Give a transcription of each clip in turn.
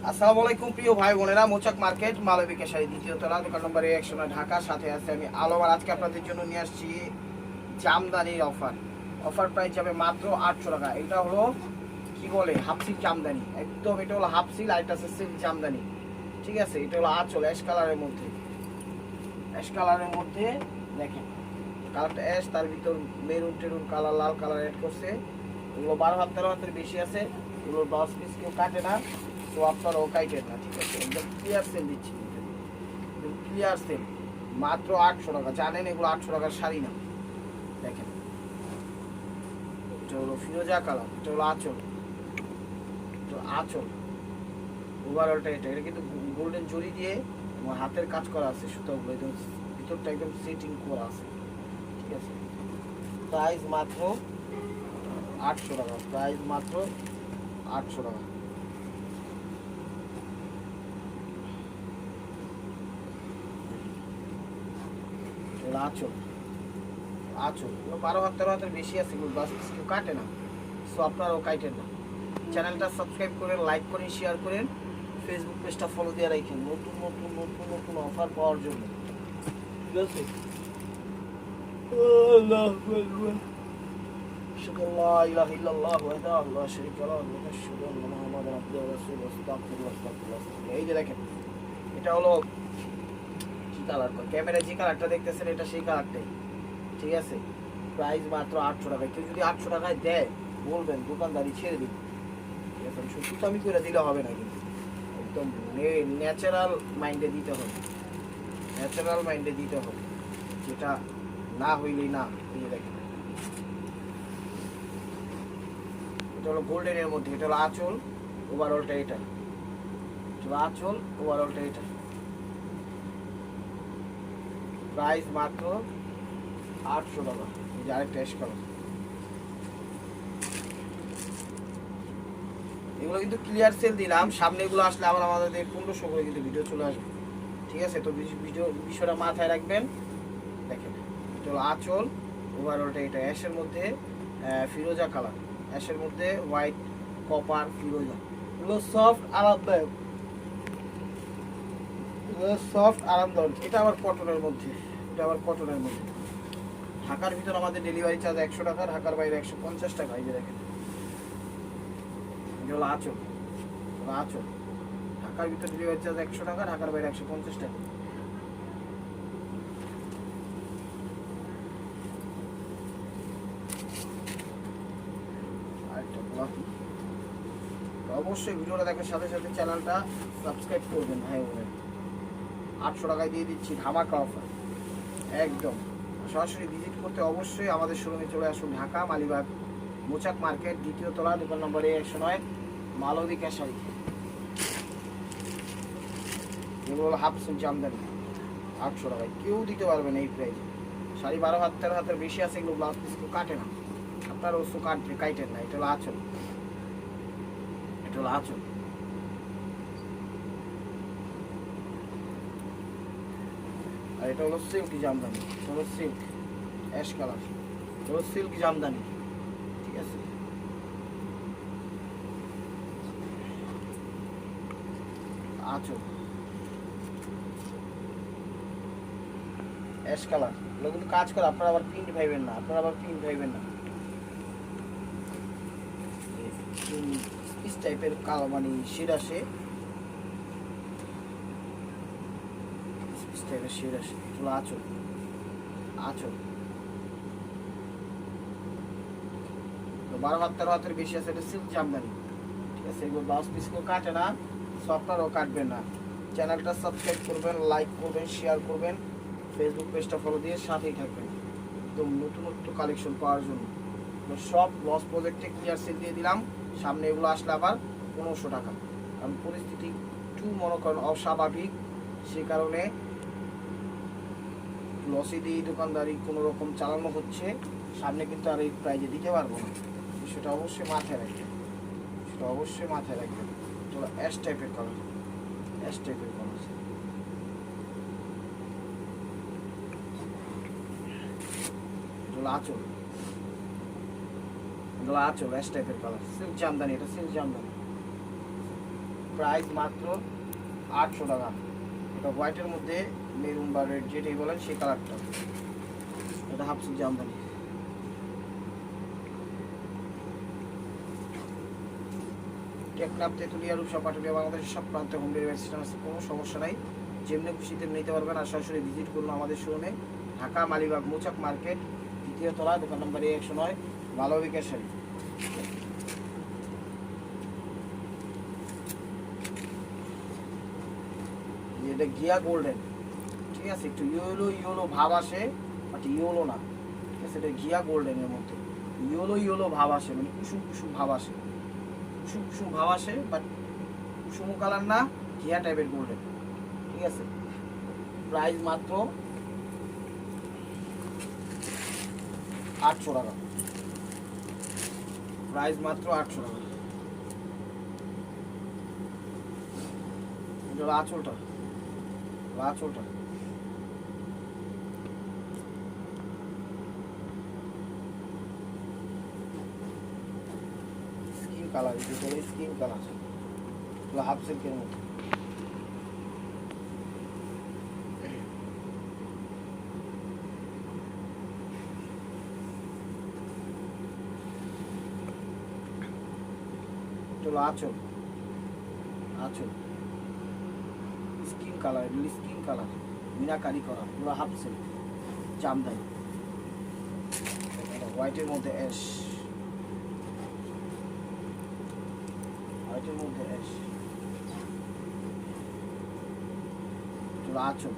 আসসালামু আলাইকুম প্রিয় ভাই বোনেরা, মোচাক মার্কেট মালবিকা শাড়ি দ্বিতীয় তলা, দোকান নম্বর 109, ঢাকা। সাথে আছে আমি আলম। আর আজকে আপনাদের জন্য নিয়ে আসছি জামদানির অফার প্রাইস যাবে মাত্র 800 টাকা। এটা হলো কি বলে হাফ সিল্ক জামদানি, একদম এটা হলো হাফ সিল্ক, আর এটা আছে সিল্ক জামদানি। ঠিক আছে, এটা হলো আঁচল অ্যাশ কালারের মধ্যে দেখেন, কালারটা অ্যাশ, তার ভিতর মেরুন টেরুন কালার, লাল কালার অ্যাড করছে। এগুলো 12 হাত 13 হাতের বেশি আছে, এগুলো 10 পিস কেউ কাটে না, তো আপনারাও কাটেন না। ঠিক আছে, একদম ক্লিয়ার সেল দিচ্ছি, ক্লিয়ার সেল মাত্র 800 টাকা। জানেন এগুলো 800 টাকার শাড়ি না। দেখেন, এটা হলো ফিরোজা কালার, এটা হলো আঁচল ওভারঅলটা এটা কিন্তু গোল্ডেন জরি দিয়ে আমার হাতের কাজ করা আছে, সুতাগুলো একদম ভিতরটা একদম সেটিং করা আছে। ঠিক আছে, প্রাইস মাত্র 800 টাকা, প্রাইস মাত্র 800 টাকা। আঁচল 12 হাত 13 হাতের বেশি আছে, কেউ কাটে না, সো আপনারাও কাটেন না। চ্যানেলটা সাবস্ক্রাইব করেন, লাইক করেন, শেয়ার করেন, ফেসবুক পেজটা ফলো দিয়ে রাখেন নতুন নতুন নতুন নতুন অফার পাওয়ার জন্য। ঠিক আছে, এই যে দেখেন, এটা হলো কি কালার, ক্যামেরায় যে কালারটা দেখতেছেন এটা সেই কালারটাই। ঠিক আছে, প্রাইস মাত্র 800 টাকা। কেউ যদি 800 টাকায় দেয় বলবেন, দোকানদারি ছেড়ে দিন। ঠিক আছে, শুধু আমি করে দিলে হবে না, কিন্তু একদম ন্যাচারাল মাইন্ডে দিতে হবে, যেটা না হইলেই না। এই যে দেখেন, এটা হলো গোল্ডেনের মধ্যে, এটা হলো আঁচল ওভারঅলটা, এটা আঁচল ওভারঅলটা এটা। প্রাইস মাত্র 800 টাকা। এই যে আরেকটা অ্যাশ কালার, এগুলো কিন্তু ক্লিয়ার সেল দিলাম। সামনে এগুলো আসলে আবার আমাদের 1500 করে কিন্তু ভিডিও চলে আসবে। ঠিক আছে, তো বিষয়টা মাথায় রাখবেন। দেখেন, এটা হলো আঁচল ওভারঅলটা এটা, অ্যাশের মধ্যে ফিরোজা কালার, অ্যাশের মধ্যে হোয়াইট কপার ফিরোজা। এগুলো আরামদায়ক, এটা আবার কটনের মধ্যে, ঢাকার ভিতর আমাদের ডেলিভারি চার্জ 100 টাকা, ঢাকার বাইরে 150 টাকা। এই যে দেখেন, এটা হলো আঁচল, ঢাকার ভিতর ডেলিভারি চার্জ 100 টাকা, ঢাকার বাইরে 150 টাকা। অবশ্যই ভিডিওটা দেখার সাথে সাথে চ্যানেলটা সাবস্ক্রাইব করবেন ভাই বোনেরা। 800 টাকায় দিয়ে দিচ্ছি ধামাকা অফার একদম। সরাসরি ভিজিট করতে অবশ্যই আমাদের শোরুমে চলে আসুন, ঢাকা মালিবাগ মোচাক মার্কেট দ্বিতীয় তলা, দোকান নম্বর 109, মালবিকা শাড়ি। এগুলো হলো হাফ সিল্ক জামদানি, 800 টাকায় কেউ দিতে পারবে না এই প্রাইসে। শাড়ি 12 হাত 13 হাতের বেশি আছে, এগুলো ব্লাউজ পিস কেউ কাটে না, আপনার ওসু কাটেন না। এটা হলো আঁচল, আর এটা হলো silk Jamdani, silk ash colour, silk Jamdani. ঠিক আছে, আঁচল অ্যাশ কালার, এগুলো কিন্তু কাজ করে, আপনারা আবার প্রিন্ট ভাইবেন না, পিস টাইপের কালো মানে শেড আসে, এগুলো আঁচল 12 হাত 13 হাতের বেশি আছে, এটা সিল্ক জামদানি। ঠিক আছে, এগুলো ব্লাউজ পিস কেউ কাটে না, সো আপনারাও কাটবেন না। চ্যানেলটা সাবস্ক্রাইব করবেন, লাইক করবেন, শেয়ার করবেন, ফেসবুক পেজটা ফলো দিয়ে সাথেই থাকবেন একদম নতুন কালেকশন পাওয়ার জন্য। সব লস প্রজেক্টে ক্লিয়ার সেল দিয়ে দিলাম। সামনে এগুলো আসলে আবার 1500 টাকা, কারণ পরিস্থিতি একটু মনে করেন অস্বাভাবিক, সে কারণে লসে দিয়ে দোকানদারি কোনো রকম চালানো হচ্ছে। সামনে কিন্তু আর এই প্রাইজে দিতে পারবো না, সেটা অবশ্যই মাথায় রাখবেন, চলো অ্যাশ টাইপের কালার, আঁচল অ্যাশ টাইপের কালার, সিল্ক জামদানি, এটা সিল্ক জামদানি। প্রাইস মাত্র 800 টাকা। এটা হোয়াইটের মধ্যে মেরুন বা রেড যেটাই বলেন সেই কালারটা, এটা হাফ সিল্ক জামদানি। টেকনাফ, তেঁতুলিয়া, রূপসা, পাটুলিয়া বাংলাদেশের সব প্রান্তে হোম ডেলিভারি সিস্টেম আছে, কোনো সমস্যা নাই। যেমনি খুশিতে নিতে পারবেন। আর সরাসরি ভিজিট করুন আমাদের শোরুমে, ঢাকা মালিবাগ মৌচাক মার্কেট, 2য় তলা, দোকান নম্বর 109, ভালো বিকাশন। এটা গিয়া গোল্ডেন, ঠিক আছে, একটু ইয়েলো ইয়েলো ভাব আসে, বাট ইয়েলো না, ঠিক আছে। এটা গিয়া গোল্ডেনের মধ্যে ইয়েলো ইয়েলো ভাব আসে, মানে কুসুম কুসুম ভাব আসে, কুসুম কুসুম ভাব আসে, বাট কুসুম কালার না, ঘিয়া টাইপের গোল্ডেন, ঠিক আছে। প্রাইস মাত্র 800 টাকা, প্রাইস মাত্র 800 টাকা। আঁচলটা, আঁচলটা skin colour, skin colour, half সিল্কের মধ্যে। চলো আঁচল, আঁচল স্কিন কালার, এগুলি স্কিন কালার মিনাকারি করা, পুরো হাফ সিল্ক জামদানি, হোয়াইটের মধ্যে অ্যাশ, হোয়াইটের মধ্যে অ্যাশ। চলো আঁচল,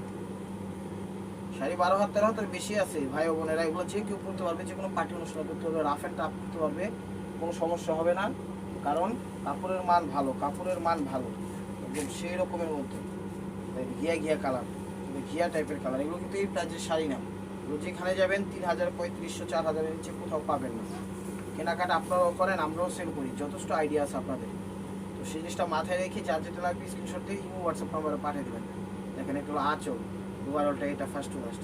শাড়ি 12 হাত 13 হাতের বেশি আছে ভাই ও বোনেরা, এগুলো যে কেউ করতে পারবে, যে কোনো পার্টি অনুষ্ঠান করতে পারবে, রাফ অ্যান্ড টাফ করতে পারবে, কোনো সমস্যা হবে না। কারণ কাপড়ের মান ভালো, কাপড়ের মান ভালো একদম সেই রকমের মধ্যে। ঘিয়া ঘিয়া কালার, ঘিয়া টাইপের কালার, এগুলো কিন্তু এই প্রাইজের শাড়ি না। এগুলো যেখানে যাবেন 3000, 3500, 4000-এর নিচে কোথাও পাবেন না। কেনাকাটা আপনারাও করেন, আমরাও সেল করি, যথেষ্ট আইডিয়া আছে আপনাদের। তো সেই জিনিসটা মাথায় রেখে যার যেটা লাগবে স্ক্রিনশট দিয়ে ইমো হোয়াটসঅ্যাপ নাম্বারে পাঠিয়ে দেবেন। দেখেন এটা হলো আঁচল, ওভারঅলটা এটা ফার্স্ট টু লাস্ট।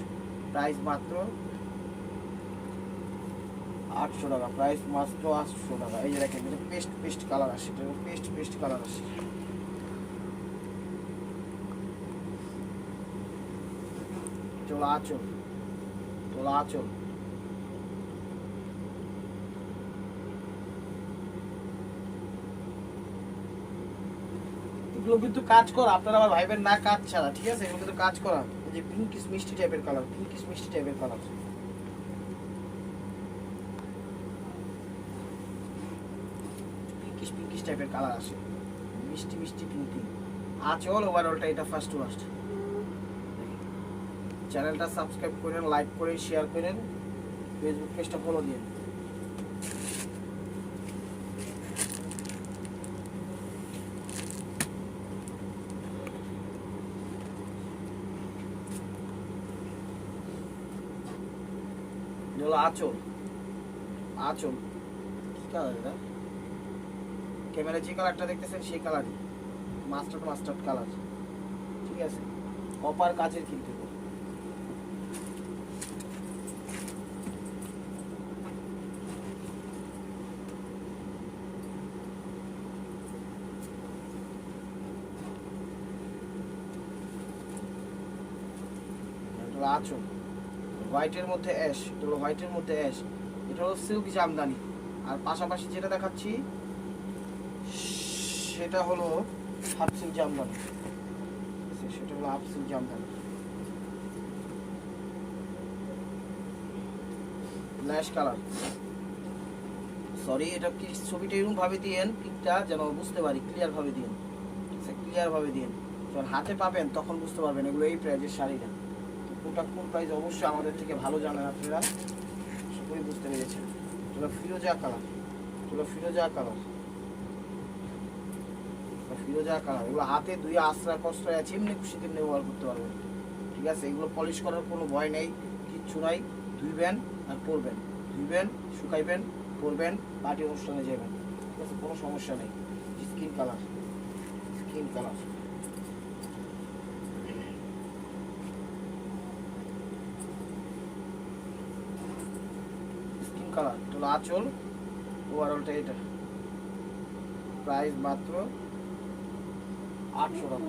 প্রাইস মাত্র 800 টাকা, প্রাইস মাত্র 800 টাকা। এই যে দেখেন এটা পেস্ট পেস্ট কালার আসে, এটা পেস্ট পেস্ট কালার আসে। চলো আঁচল, চলো আঁচল, এগুলো কিন্তু কাজ করা, আপনারা আবার ভাইবেন না কাজ ছাড়া, ঠিক আছে। এগুলো কিন্তু কাজ করা। এই যে পিঙ্কিশ মিষ্টি টাইপের কালার, পিঙ্কিশ মিষ্টি টাইপের কালার, পিঙ্কিশ পিঙ্কিশ টাইপের কালার আসে, মিষ্টি মিষ্টি পিঙ্কি। আঁচল, ওভারঅলটা এটা ফার্স্ট টু লাস্ট। চ্যানেলটা সাবস্ক্রাইব করেন, লাইক করেন, শেয়ার করেন, ফেসবুক পেজটা ফলো দিন। আঁচল, আঁচল কি কালার এটা? ক্যামেরা যে কালারটা দেখতেছেন সেই কালারই, মাস্টার্ড মাস্টার্ড কালার, ঠিক আছে। কপার কাচের কিন্তু আঁচল, হোয়াইটের মধ্যে অ্যাশ, এটা হলো হোয়াইটের মধ্যে অ্যাশ, এটা হলো সিল্ক জামদানি। আর পাশাপাশি যেটা দেখাচ্ছি সেটা হলো হাফ সিল্ক জামদানি, সেটা হলো হাফ সিল্ক জামদানি। ল্যাশ কালার, সরি এটা কি ছবিটা এরকম ভাবে দিয়েন, পিকটা যেন বুঝতে পারি, ক্লিয়ার ভাবে দিয়েন, ক্লিয়ার ভাবে দিয়েন। যখন হাতে পাবেন তখন বুঝতে পারবেন এগুলো এই প্রাইজের শাড়িটা। কোনটা কোন প্রাইস অবশ্যই আমাদের থেকে ভালো জানেন আপনারা, সবই বুঝতে পেরেছেন। এটা ফিরোজা কালার, এটা ফিরোজা কালার, ফিরোজা কালার। এগুলো হাতে ধুয়ে আশ্রা কষ্ট আছে, এমনি খুশি তেমনি ব্যবহার করতে পারবেন, ঠিক আছে। এগুলো পলিশ করার কোনো ভয় নেই, কিচ্ছু নাই। ধুইবেন আর পরবেন, ধুইবেন, শুকাইবেন, পরবেন, পার্টি অনুষ্ঠানে যাবেন, ঠিক আছে, কোনো সমস্যা নেই। Skin colour, skin colour, skin colour. তো আঁচল, ওভারঅলটা এটা। প্রাইস মাত্র 800 টাকা।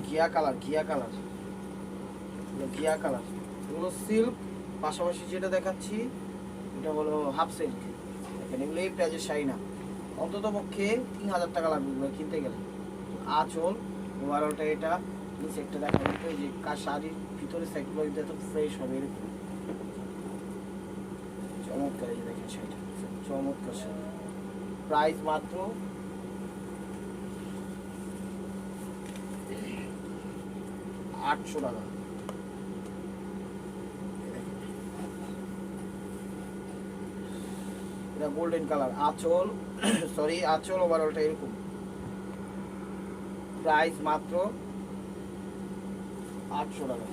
ঘিয়া কালার, ঘিয়া কালার, ঘিয়া কালার, এগুলো সিল্ক। পাশাপাশি যেটা দেখাচ্ছি এটা হলো হাফ সিল্ক। দেখেন এগুলো এই প্রাইজের শাড়ি না, অন্তত পক্ষে 3000 টাকা লাগবে এগুলো কিনতে গেলে। আঁচল ওভারঅলটা এটা, নিচে একটা দেখা যেত যে শাড়ির ভিতরে সাইডগুলো এত ফ্রেশ হবে এরকম চমৎকার। এই যে দেখেন শাড়িটা চমৎকার শাড়ি, প্রাইস মাত্র 800 টাকা। এটা গোল্ডেন কালার, আঁচল সরি আঁচল ওভারঅলটা এরকম, প্রাইস মাত্র 800 টাকা।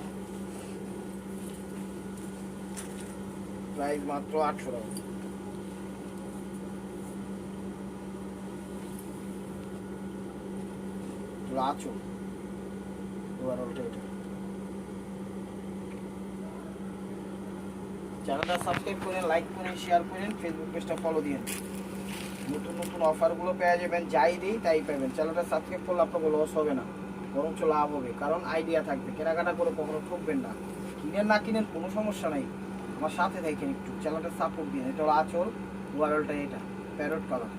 প্রাইস মাত্র 800 টাকা। আঁচল ওভারঅলটা এটা। চ্যানেলটা সাবস্ক্রাইব করেন, লাইক করেন, শেয়ার করেন, ফেসবুক পেজটা ফলো দিন। নতুন নতুন অফারগুলো পেয়ে যাবেন, যাই দিই তাই পাবেন। চ্যানেলটা সাবস্ক্রাইব করলে আপনার লস হবে না, বরঞ্চ লাভ হবে, কারণ আইডিয়া থাকবে। কেনাকাটা করে কখনো ঠকবেন না। কিনেন না কিনেন কোনো সমস্যা নাই, আমার সাথে থাকেন একটু, চ্যানেলটা সাপোর্ট দিন। এটা হলো আঁচল ওভারঅলটা এটা, প্যারট কালার,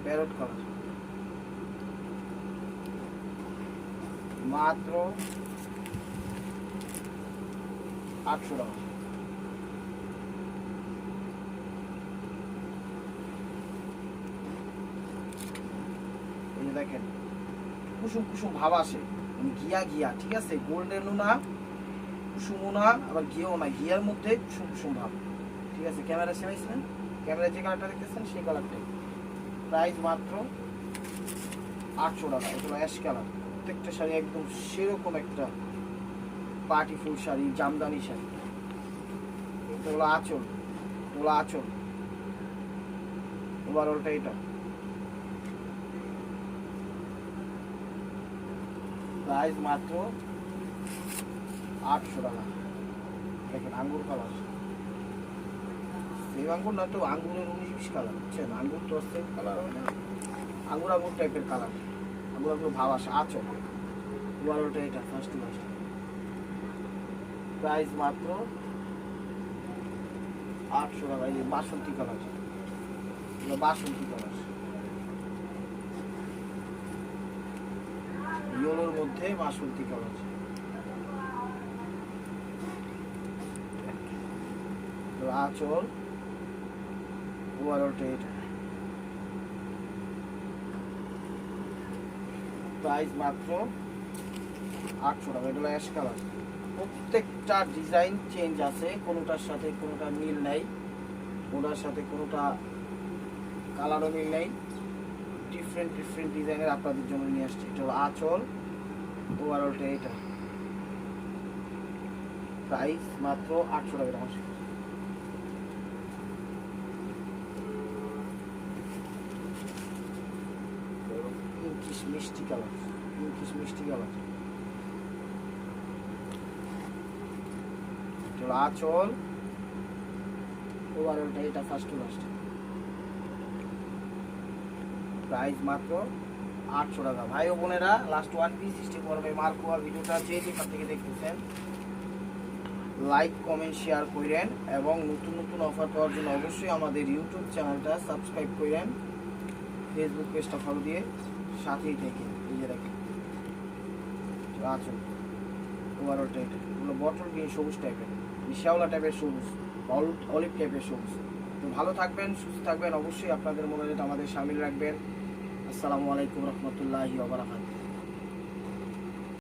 প্যারট কালার, মাত্র 800 টাকা। দেখেন কুসুম কুসুম ভাব আসে, ঘিয়া ঘিয়া, ঠিক আছে, গোল্ডেনও না কুসুমও না আবার ঘিয়াও না, ঘিয়ার মধ্যে কুসুম কুসুম ভাব, ঠিক আছে। ক্যামেরা সেমাইছেন, ক্যামেরায় যে কালারটা দেখতেছেন সেই কালারটাই। প্রাইস মাত্র 800 টাকা। এগুলো অ্যাশ কালার, প্রত্যেকটা শাড়ি একদম সেরকম একটা পার্টি ফুল শাড়ি, জামদানি শাড়ি। এটা হলো আঁচল, এগুলো আঁচল ওভারঅলটা এটা। প্রাইস মাত্র 800 টাকা। দেখেন আঙ্গুর কালার, সেম আঙ্গুর না তো, আঙ্গুরের 19-20 কালার, বুঝছেন? আঙ্গুর তো সেম কালার হয় না, আঙ্গুর আঙ্গুর টাইপের কালার, আঙ্গুর আঙ্গুর ভাব আসে। আঁচল ওভারঅলটা এটা ফার্স্ট লাস্ট। প্রাইস মাত্র 800 টাকা। এই যে বাসন্তী কালার, বাসন্তী কালার, ইয়েলোর মধ্যে বাসন্তী কালার। আঁচল ওভারঅলটা এটা। প্রাইস মাত্র 800 টাকা। এগুলো অ্যাশ কালার, প্রত্যেকটা ডিজাইন চেঞ্জ আছে, কোনোটার সাথে কোনোটা মিল নাই, কোনোটার সাথে কোনোটা কালারও মিল নাই, ডিফারেন্ট ডিফারেন্ট ডিজাইনের আপনাদের জন্য নিয়ে আসছি। এটা হলো আঁচল ওভারঅলটা এটা। প্রাইস মাত্র 800 টাকা। মিষ্টি কালার, মিষ্টি কালার, আঁচল ওভারঅলটা এটা ফার্স্ট টু লাস্ট। প্রাইস মাত্র 800 টাকা। ভাই ও বোনেরা, লাস্ট ওয়ান পিস স্টিক করবে মার্কোয়া। ভিডিওটা যে যেখান থেকে দেখতেছেন লাইক কমেন্ট শেয়ার করেন, এবং নতুন নতুন অফার পাওয়ার জন্য অবশ্যই আমাদের ইউটিউব চ্যানেলটা সাবস্ক্রাইব করেন, ফেসবুক পেজটা ফলো দিয়ে সাথেই থেকে। এই যে দেখেন আঁচল ওভারঅলটা এটা, এগুলো বটল গ্রিন সবুজ টাইপের, শ্যাওলা টাইপের সবুজ, অলিভ টাইপের সবুজ। তো ভালো থাকবেন, সুস্থ থাকবেন, অবশ্যই আপনাদের মনে আমাদের সামিল রাখবেন। আসসালামু আলাইকুম রহমতুল্লাহি ওয়া বারাকাতুহু।